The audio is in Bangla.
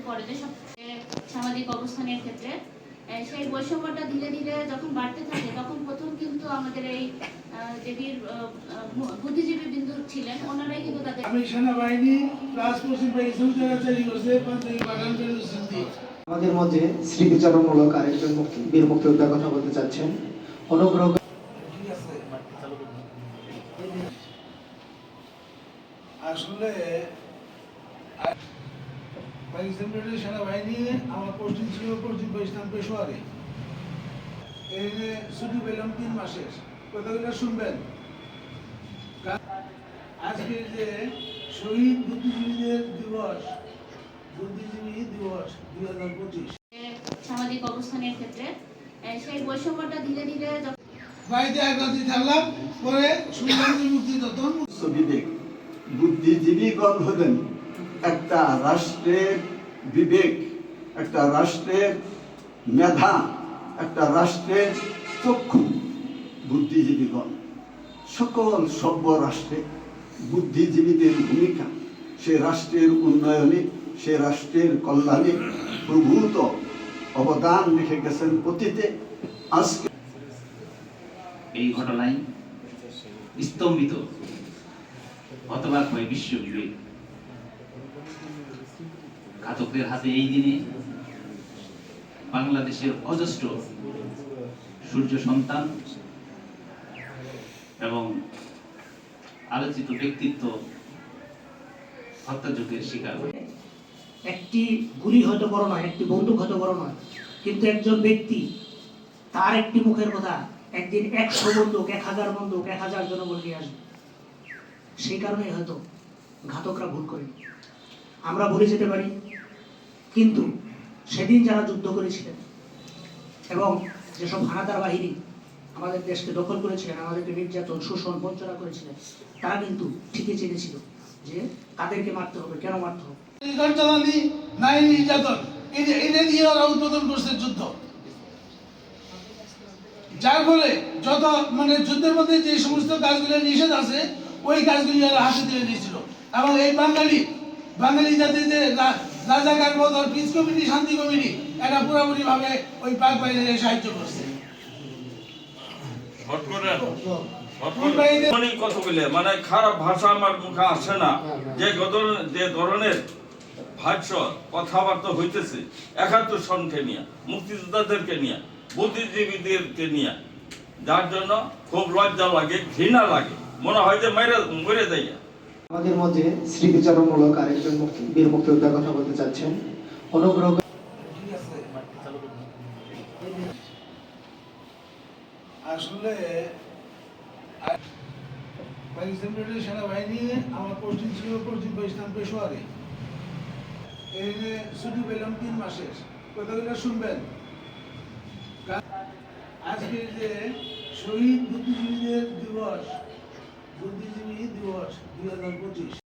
পড়ে যে সামাজিক অবস্থানের ক্ষেত্রে সেই বৈষম্যটা ধীরে ধীরে যখন বাড়তে থাকে তখন প্রথম কিন্তু আমাদের এই দেবীর বুদ্ধিজীবী বিন্দু ছিলেন, ওনারাই কিন্তু তাদের আমি সেনাবাহিনী প্লাস পশ্চিম পাকিস্তান চারি করছে আমাদের মধ্যে স্মৃতিচারণমূলক আরেকজন বীর মুক্তিযোদ্ধার কথা বলতে চাচ্ছেন। অনুগ্রহ আসলে পাকিস্তান সেনাবাহিনী আমার পোস্টিং ছিল পশ্চিম পাকিস্তান পেশোয়ারে। এই যে ছুটি পেলাম 3 মাসের, কথাগুলো শুনবেন। আজকে যে শহীদ বুদ্ধিজীবীদের দিবস, বুদ্ধিজীবী দিবস 2025, সামাজিক অবস্থানের ক্ষেত্রে সেই বৈষম্যটা ধীরে ধীরে বাড়িতে একরাত্রি থাকলাম, পরে শুনলাম যে মুক্তিযুদ্ধ বিবেক। বুদ্ধিজীবীগণ হলেন একটা রাষ্ট্রের বিবেক, একটা রাষ্ট্রের মেধা, একটা রাষ্ট্রের চক্ষু। বুদ্ধিজীবীগণ সকল সভ্য রাষ্ট্রে বুদ্ধিজীবীদের ভূমিকা সে রাষ্ট্রের উন্নয়নে, সে রাষ্ট্রের কল্যাণে প্রভূত অবদান রেখে গেছেন অতীতে। আজকে এই ঘটনায় স্তম্ভিত হতবাক হয় বিশ্ব বিবেক। ঘাতকদের হাতে এই দিনে বাংলাদেশের অজস্র সূর্য সন্তান এবং আলোচিত ব্যক্তিত্ব হত্যাযজ্ঞের শিকার। একটি গুলি হয়তো বড় নয়, একটি বন্দুক হয়তো বড় নয়, কিন্তু একজন ব্যক্তি তার একটি মুখের কথা একদিন 100 বন্দুক, 1000 বন্দুক, 1000 জনবল নিয়ে আসবে। সেই কারণে হয়তো ঘাতকরা ভুল করে, আমরা ভুলে যেতে পারি। কিন্তু সেদিন যারা যুদ্ধ করেছিলেন এবং যেসব হানাদার বাহিনী আমাদের দেশকে দখল করেছিলেন, আমাদেরকে নির্যাতন, শোষণ, বঞ্চনা করেছিলেন, তারা কিন্তু ঠিকই জেনেছিল যে কাদেরকে মারতে হবে, কেন মারতে হবে। নির্যাতন এটা দিয়ে ওরা উদ্বোধন করছে যুদ্ধ, যার ফলে যত যুদ্ধের মধ্যে যে সমস্ত কাজগুলো নিষেধ আছে ওই কাজগুলি ওরা হাতে তুলে নিয়েছিল। এবং এই বাঙালি জাতির যে রাজাকার বদল পিস কমিটি, শান্তি কমিটি, এটা পুরোপুরি ভাবে ওই পাক বাহিনীকে সাহায্য করছে। মানে খারাপ ভাষা আমার মুখে আসে না, যে ধরনের ভাষ্য কথাবার্তা হইতেছে 71 সনকে নিয়ে, মুক্তিযোদ্ধাদেরকে নিয়ে, বুদ্ধিজীবীদেরকে নিয়ে, যার জন্য খুব লজ্জা লাগে, ঘৃণা লাগে, মনে হয় যে মরে যাই। আমাদের মধ্যে স্মৃতিচারণমূলক আরেকজন বীর মুক্তিযোদ্ধার কথা বলতে চাচ্ছেন। অনুগ্রহ আসলে পাকিস্তান সেনাবাহিনী আমার পোস্টিং ছিল পশ্চিম পাকিস্তান পেশোয়ারে। এই যে ছুটি পেলাম 3 মাসের, কথাগুলো শুনবেন। আজকে যে শহীদ বুদ্ধিজীবীদের দিবস, বুদ্ধিজীবী দিবস 2025,